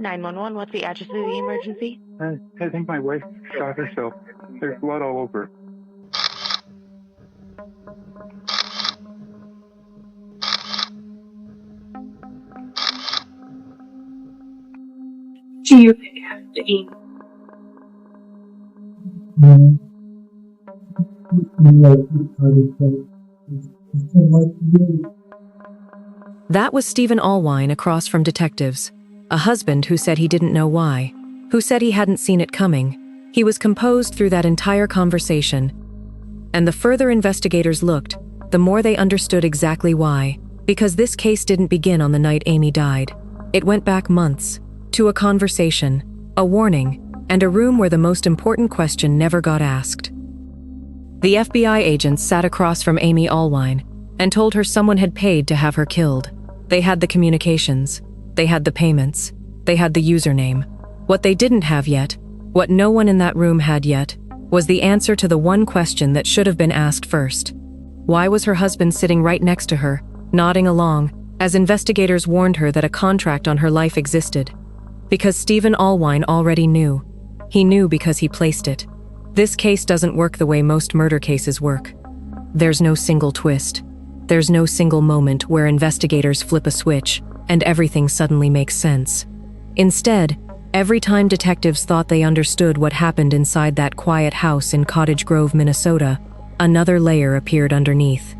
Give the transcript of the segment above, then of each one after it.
911, what's the address of the emergency? I think my wife shot herself. There's blood all over. Do you have to eat? That was Stephen Allwine across from detectives, a husband who said he didn't know why, who said he hadn't seen it coming. He was composed through that entire conversation. And the further investigators looked, the more they understood exactly why. Because this case didn't begin on the night Amy died. It went back months, to a conversation, a warning, and a room where the most important question never got asked. The FBI agents sat across from Amy Allwine and told her someone had paid to have her killed. They had the communications, they had the payments, they had the username. What they didn't have yet, what no one in that room had yet, was the answer to the one question that should have been asked first. Why was her husband sitting right next to her, nodding along, as investigators warned her that a contract on her life existed? Because Stephen Allwine already knew. He knew because he placed it. This case doesn't work the way most murder cases work. There's no single twist. There's no single moment where investigators flip a switch and everything suddenly makes sense. Instead, every time detectives thought they understood what happened inside that quiet house in Cottage Grove, Minnesota, another layer appeared underneath.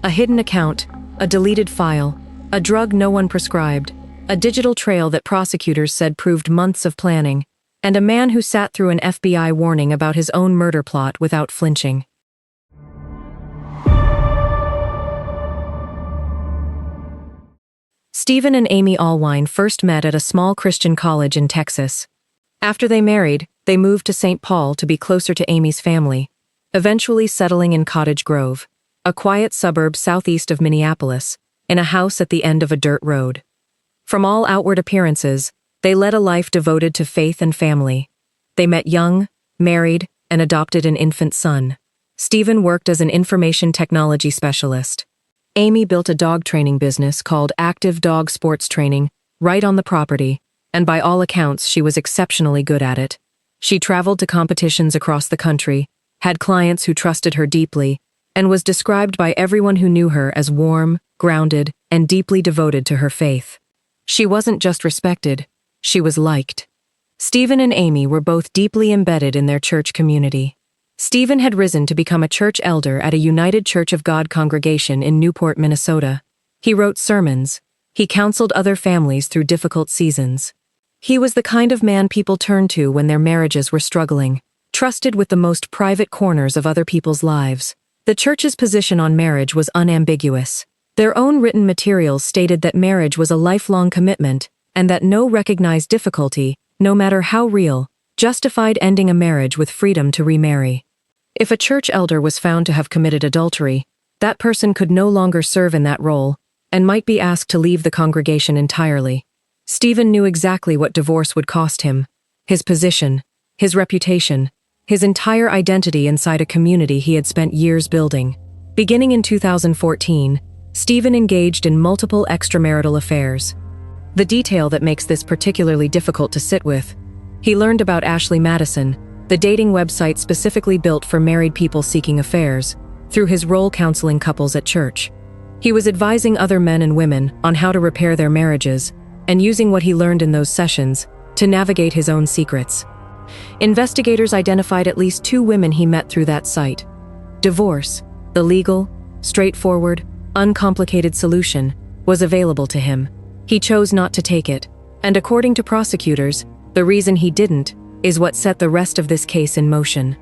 A hidden account, a deleted file, a drug no one prescribed, a digital trail that prosecutors said proved months of planning, and a man who sat through an FBI warning about his own murder plot without flinching. Stephen and Amy Allwine first met at a small Christian college in Texas. After they married, they moved to St. Paul to be closer to Amy's family, eventually settling in Cottage Grove, a quiet suburb southeast of Minneapolis, in a house at the end of a dirt road. From all outward appearances, they led a life devoted to faith and family. They met young, married, and adopted an infant son. Stephen worked as an information technology specialist. Amy built a dog training business called Active Dog Sports Training right on the property, and by all accounts she was exceptionally good at it. She traveled to competitions across the country, had clients who trusted her deeply, and was described by everyone who knew her as warm, grounded, and deeply devoted to her faith. She wasn't just respected, she was liked. Stephen and Amy were both deeply embedded in their church community. Stephen had risen to become a church elder at a United Church of God congregation in Newport, Minnesota. He wrote sermons. He counseled other families through difficult seasons. He was the kind of man people turned to when their marriages were struggling, trusted with the most private corners of other people's lives. The church's position on marriage was unambiguous. Their own written materials stated that marriage was a lifelong commitment, and that no recognized difficulty, no matter how real, justified ending a marriage with freedom to remarry. If a church elder was found to have committed adultery, that person could no longer serve in that role, and might be asked to leave the congregation entirely. Stephen knew exactly what divorce would cost him: his position, his reputation, his entire identity inside a community he had spent years building. Beginning in 2014, Stephen engaged in multiple extramarital affairs. The detail that makes this particularly difficult to sit with: he learned about Ashley Madison, the dating website specifically built for married people seeking affairs, through his role counseling couples at church. He was advising other men and women on how to repair their marriages, and using what he learned in those sessions to navigate his own secrets. Investigators identified at least 2 women he met through that site. Divorce, the legal, straightforward, uncomplicated solution, was available to him. He chose not to take it, and according to prosecutors, the reason he didn't is what set the rest of this case in motion.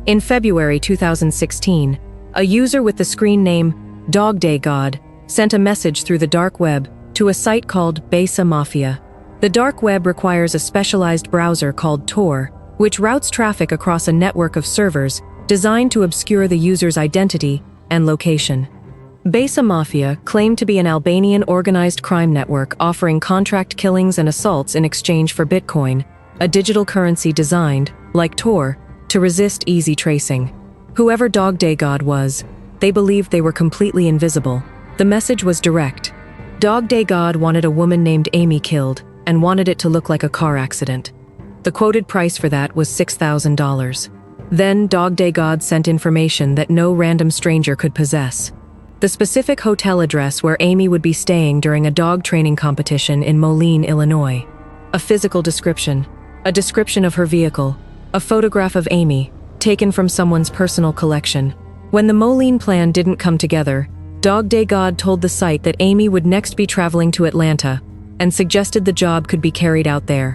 In February 2016, a user with the screen name Dog Day God sent a message through the dark web to a site called Besa Mafia. The dark web requires a specialized browser called Tor, which routes traffic across a network of servers designed to obscure the user's identity and location. Besa Mafia claimed to be an Albanian organized crime network offering contract killings and assaults in exchange for Bitcoin, a digital currency designed, like Tor, to resist easy tracing. Whoever Dog Day God was, they believed they were completely invisible. The message was direct. Dog Day God wanted a woman named Amy killed and wanted it to look like a car accident. The quoted price for that was $6,000. Then Dog Day God sent information that no random stranger could possess. The specific hotel address where Amy would be staying during a dog training competition in Moline, Illinois. A physical description, a description of her vehicle, a photograph of Amy, taken from someone's personal collection. When the Moline plan didn't come together, Dog Day God told the site that Amy would next be traveling to Atlanta and suggested the job could be carried out there.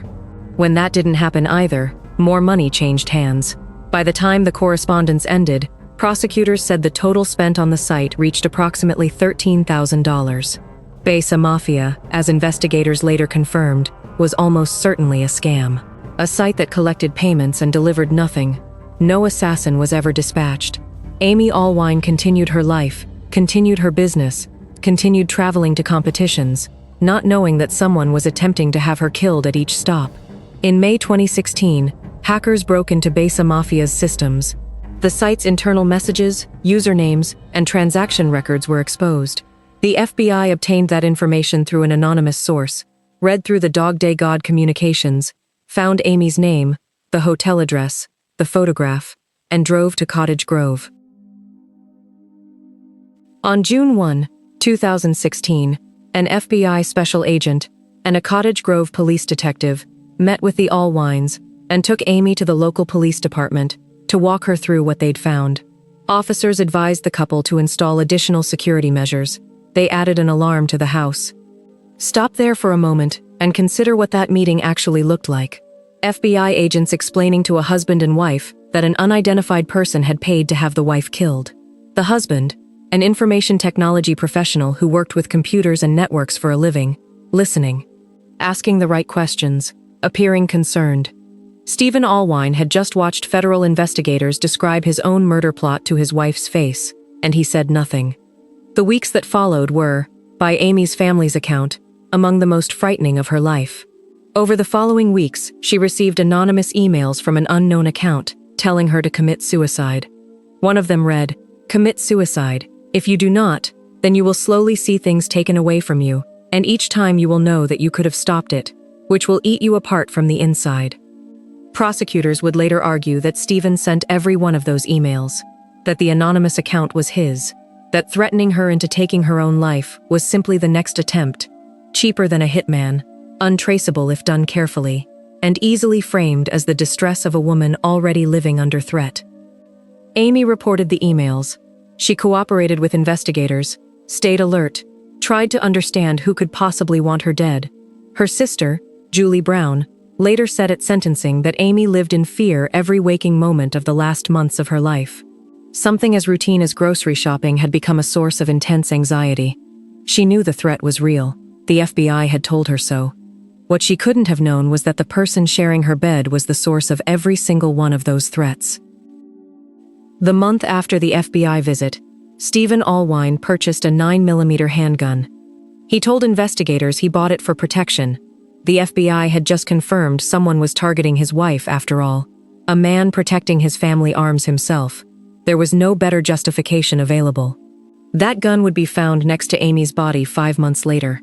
When that didn't happen either, more money changed hands. By the time the correspondence ended, prosecutors said the total spent on the site reached approximately $13,000. Besa Mafia, as investigators later confirmed, was almost certainly a scam. A site that collected payments and delivered nothing. No assassin was ever dispatched. Amy Allwine continued her life, continued her business, continued traveling to competitions, not knowing that someone was attempting to have her killed at each stop. In May 2016, hackers broke into Besa Mafia's systems. The site's internal messages, usernames, and transaction records were exposed. The FBI obtained that information through an anonymous source, read through the Dog Day God communications, found Amy's name, the hotel address, the photograph, and drove to Cottage Grove. On June 1, 2016, an FBI special agent and a Cottage Grove police detective met with the Allwines and took Amy to the local police department to walk her through what they'd found. Officers advised the couple to install additional security measures. They added an alarm to the house. Stop there for a moment and consider what that meeting actually looked like. FBI agents explaining to a husband and wife that an unidentified person had paid to have the wife killed. The husband, an information technology professional who worked with computers and networks for a living, listening, asking the right questions, appearing concerned. Stephen Allwine had just watched federal investigators describe his own murder plot to his wife's face, and he said nothing. The weeks that followed were, by Amy's family's account, among the most frightening of her life. Over the following weeks, she received anonymous emails from an unknown account telling her to commit suicide. One of them read, "Commit suicide. If you do not, then you will slowly see things taken away from you, and each time you will know that you could have stopped it, which will eat you apart from the inside." Prosecutors would later argue that Stephen sent every one of those emails, that the anonymous account was his, that threatening her into taking her own life was simply the next attempt, cheaper than a hitman, untraceable if done carefully, and easily framed as the distress of a woman already living under threat. Amy reported the emails. She cooperated with investigators, stayed alert, tried to understand who could possibly want her dead. Her sister, Julie Brown, later said at sentencing that Amy lived in fear every waking moment of the last months of her life. Something as routine as grocery shopping had become a source of intense anxiety. She knew the threat was real. The FBI had told her so. What she couldn't have known was that the person sharing her bed was the source of every single one of those threats. The month after the FBI visit, Stephen Allwine purchased a 9mm handgun. He told investigators he bought it for protection. The FBI had just confirmed someone was targeting his wife after all. A man protecting his family arms himself. There was no better justification available. That gun would be found next to Amy's body 5 months later.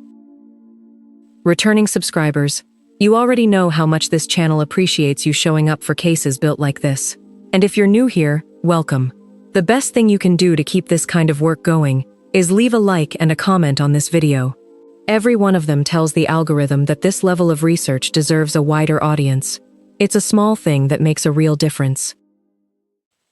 Returning subscribers, you already know how much this channel appreciates you showing up for cases built like this. And if you're new here, welcome. The best thing you can do to keep this kind of work going is leave a like and a comment on this video. Every one of them tells the algorithm that this level of research deserves a wider audience. It's a small thing that makes a real difference.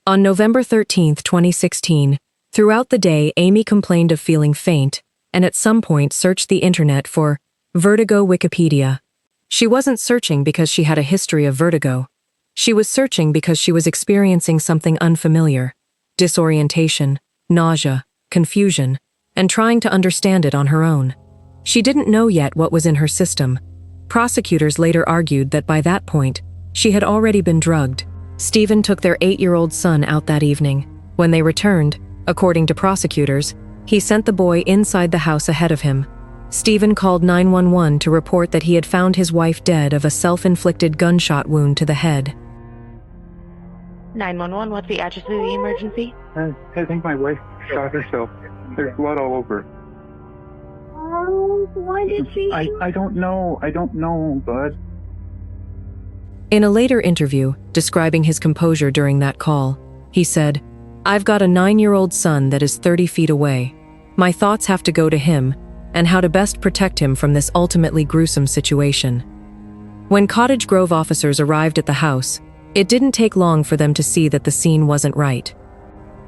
On November 13, 2016, throughout the day Amy complained of feeling faint, and at some point searched the internet for vertigo Wikipedia. She wasn't searching because she had a history of vertigo. She was searching because she was experiencing something unfamiliar, disorientation, nausea, confusion, and trying to understand it on her own. She didn't know yet what was in her system. Prosecutors later argued that by that point, she had already been drugged. Stephen took their 8-year-old son out that evening. When they returned, according to prosecutors, he sent the boy inside the house ahead of him. Stephen called 911 to report that he had found his wife dead of a self-inflicted gunshot wound to the head. 911, what's the address of the emergency? I think my wife shot herself. There's blood all over. Why did she? I don't know, bud. In a later interview, describing his composure during that call, he said, "I've got a 9-year-old son that is 30 feet away. My thoughts have to go to him and how to best protect him from this ultimately gruesome situation." When Cottage Grove officers arrived at the house, it didn't take long for them to see that the scene wasn't right.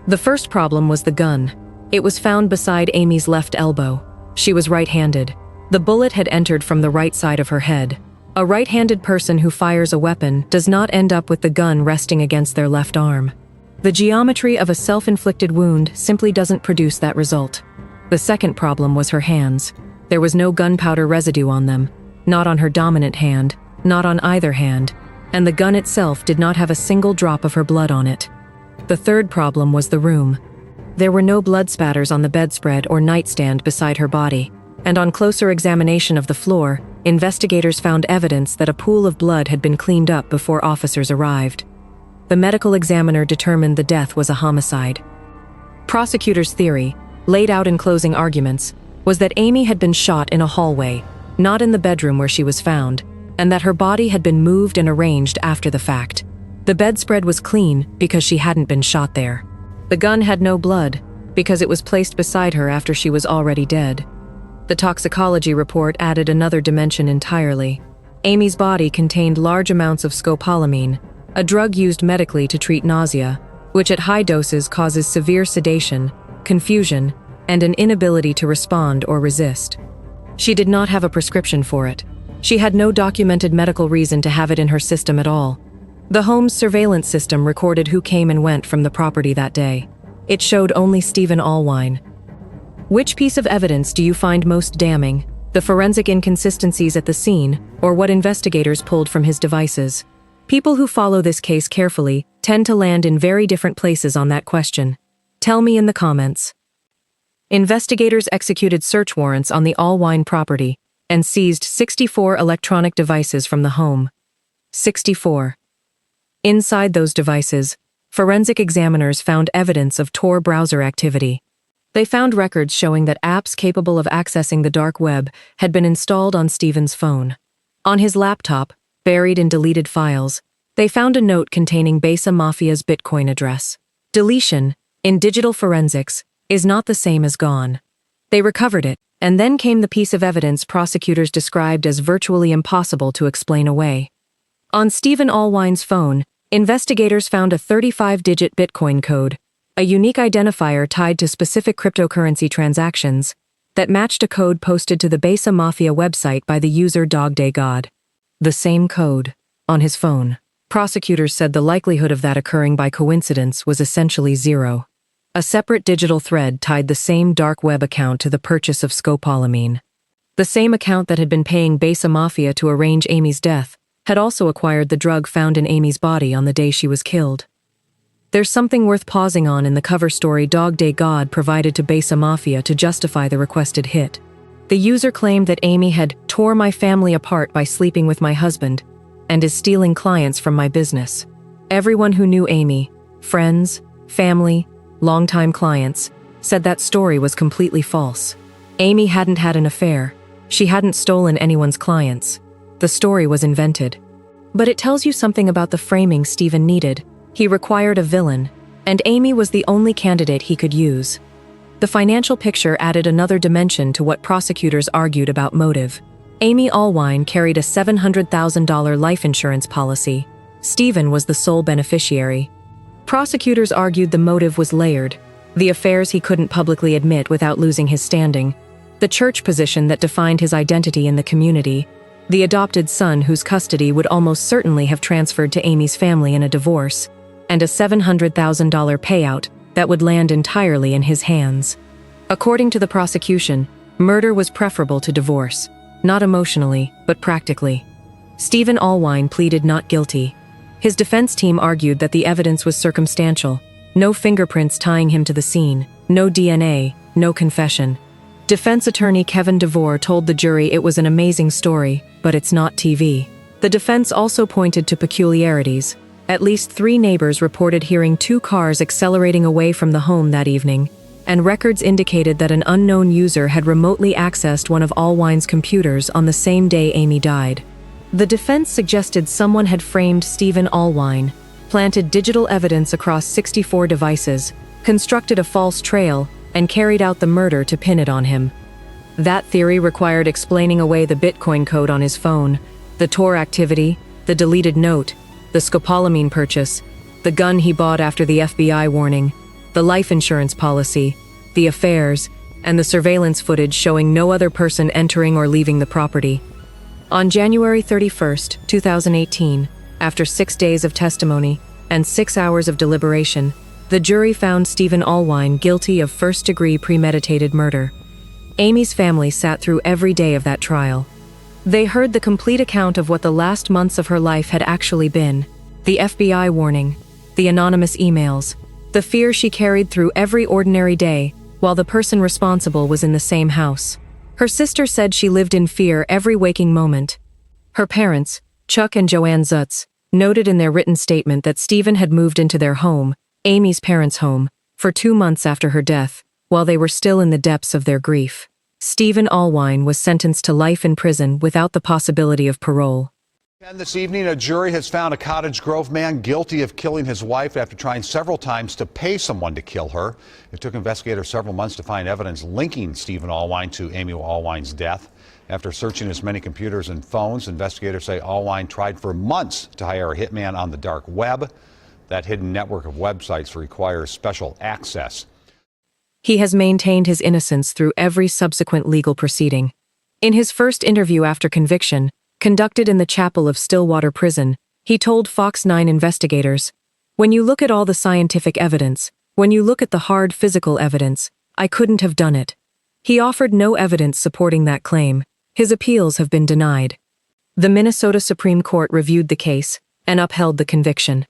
The first problem was the gun. It was found beside Amy's left elbow. She was right-handed. The bullet had entered from the right side of her head. A right-handed person who fires a weapon does not end up with the gun resting against their left arm. The geometry of a self-inflicted wound simply doesn't produce that result. The second problem was her hands. There was no gunpowder residue on them, not on her dominant hand, not on either hand, and the gun itself did not have a single drop of her blood on it. The third problem was the room. There were no blood spatters on the bedspread or nightstand beside her body, and on closer examination of the floor, investigators found evidence that a pool of blood had been cleaned up before officers arrived. The medical examiner determined the death was a homicide. Prosecutors' theory, laid out in closing arguments, was that Amy had been shot in a hallway, not in the bedroom where she was found, and that her body had been moved and arranged after the fact. The bedspread was clean because she hadn't been shot there. The gun had no blood because it was placed beside her after she was already dead. The toxicology report added another dimension entirely. Amy's body contained large amounts of scopolamine, a drug used medically to treat nausea, which at high doses causes severe sedation, confusion, and an inability to respond or resist. She did not have a prescription for it. She had no documented medical reason to have it in her system at all. The home's surveillance system recorded who came and went from the property that day. It showed only Stephen Allwine. Which piece of evidence do you find most damning? The forensic inconsistencies at the scene, or what investigators pulled from his devices? People who follow this case carefully tend to land in very different places on that question. Tell me in the comments. Investigators executed search warrants on the Allwine property and seized 64 electronic devices from the home. 64. Inside those devices, forensic examiners found evidence of Tor browser activity. They found records showing that apps capable of accessing the dark web had been installed on Stephen's phone. On his laptop, buried in deleted files, they found a note containing Besa Mafia's Bitcoin address. Deletion, in digital forensics, is not the same as gone. They recovered it, and then came the piece of evidence prosecutors described as virtually impossible to explain away. On Stephen Allwine's phone, investigators found a 35-digit Bitcoin code, a unique identifier tied to specific cryptocurrency transactions, that matched a code posted to the Besa Mafia website by the user DogDayGod. The same code, on his phone. Prosecutors said the likelihood of that occurring by coincidence was essentially zero. A separate digital thread tied the same dark web account to the purchase of scopolamine. The same account that had been paying Besa Mafia to arrange Amy's death had also acquired the drug found in Amy's body on the day she was killed. There's something worth pausing on in the cover story DogDayGod provided to Besa Mafia to justify the requested hit. The user claimed that Amy had tore my family apart by sleeping with my husband and is stealing clients from my business. Everyone who knew Amy, friends, family, longtime clients, said that story was completely false. Amy hadn't had an affair. She hadn't stolen anyone's clients. The story was invented. But it tells you something about the framing Stephen needed. He required a villain, and Amy was the only candidate he could use. The financial picture added another dimension to what prosecutors argued about motive. Amy Allwine carried a $700,000 life insurance policy. Stephen was the sole beneficiary. Prosecutors argued the motive was layered: the affairs he couldn't publicly admit without losing his standing, the church position that defined his identity in the community, the adopted son whose custody would almost certainly have transferred to Amy's family in a divorce, and a $700,000 payout that would land entirely in his hands. According to the prosecution, murder was preferable to divorce, not emotionally, but practically. Stephen Allwine pleaded not guilty. His defense team argued that the evidence was circumstantial: no fingerprints tying him to the scene, no DNA, no confession. Defense attorney Kevin DeVore told the jury it was an amazing story, but it's not TV. The defense also pointed to peculiarities. At least 3 neighbors reported hearing 2 cars accelerating away from the home that evening, and records indicated that an unknown user had remotely accessed one of Allwine's computers on the same day Amy died. The defense suggested someone had framed Stephen Allwine, planted digital evidence across 64 devices, constructed a false trail, and carried out the murder to pin it on him. That theory required explaining away the Bitcoin code on his phone, the Tor activity, the deleted note, the scopolamine purchase, the gun he bought after the FBI warning, the life insurance policy, the affairs, and the surveillance footage showing no other person entering or leaving the property. On January 31st, 2018, after 6 days of testimony and 6 hours of deliberation, the jury found Stephen Allwine guilty of first-degree premeditated murder. Amy's family sat through every day of that trial. They heard the complete account of what the last months of her life had actually been: the FBI warning, the anonymous emails, the fear she carried through every ordinary day while the person responsible was in the same house. Her sister said she lived in fear every waking moment. Her parents, Chuck and Joanne Zutz, noted in their written statement that Stephen had moved into their home, Amy's parents' home, for 2 months after her death, while they were still in the depths of their grief. Stephen Allwine was sentenced to life in prison without the possibility of parole. And this evening, a jury has found a Cottage Grove man guilty of killing his wife after trying several times to pay someone to kill her. It took investigators several months to find evidence linking Stephen Allwine to Amy Allwine's death. After searching his many computers and phones, investigators say Allwine tried for months to hire a hitman on the dark web. That hidden network of websites requires special access. He has maintained his innocence through every subsequent legal proceeding. In his first interview after conviction, conducted in the chapel of Stillwater Prison, he told Fox 9 investigators, "When you look at all the scientific evidence, when you look at the hard physical evidence, I couldn't have done it." He offered no evidence supporting that claim. His appeals have been denied. The Minnesota Supreme Court reviewed the case and upheld the conviction.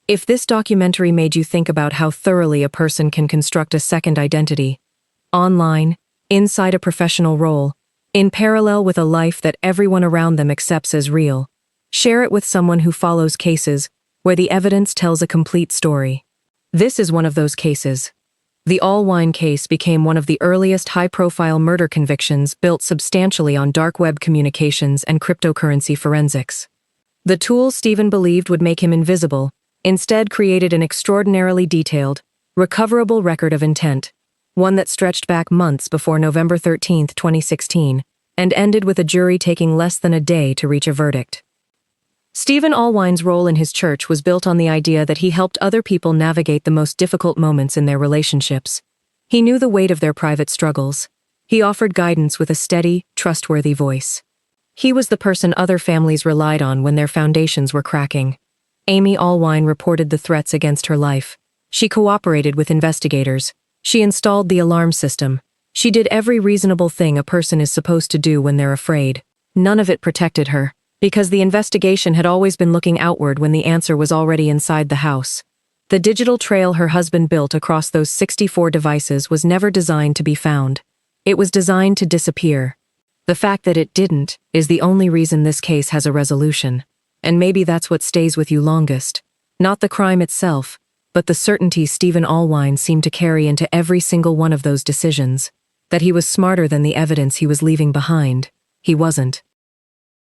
If this documentary made you think about how thoroughly a person can construct a second identity, online, inside a professional role, in parallel with a life that everyone around them accepts as real, share it with someone who follows cases where the evidence tells a complete story. This is one of those cases. The Allwine case became one of the earliest high-profile murder convictions built substantially on dark web communications and cryptocurrency forensics. The tools Stephen believed would make him invisible instead created an extraordinarily detailed, recoverable record of intent, one that stretched back months before November 13, 2016, and ended with a jury taking less than a day to reach a verdict. Stephen Allwine's role in his church was built on the idea that he helped other people navigate the most difficult moments in their relationships. He knew the weight of their private struggles. He offered guidance with a steady, trustworthy voice. He was the person other families relied on when their foundations were cracking. Amy Allwine reported the threats against her life. She cooperated with investigators. She installed the alarm system. She did every reasonable thing a person is supposed to do when they're afraid. None of it protected her, because the investigation had always been looking outward when the answer was already inside the house. The digital trail her husband built across those 64 devices was never designed to be found. It was designed to disappear. The fact that it didn't is the only reason this case has a resolution. And maybe that's what stays with you longest. Not the crime itself, but the certainty Stephen Allwine seemed to carry into every single one of those decisions. That he was smarter than the evidence he was leaving behind. He wasn't.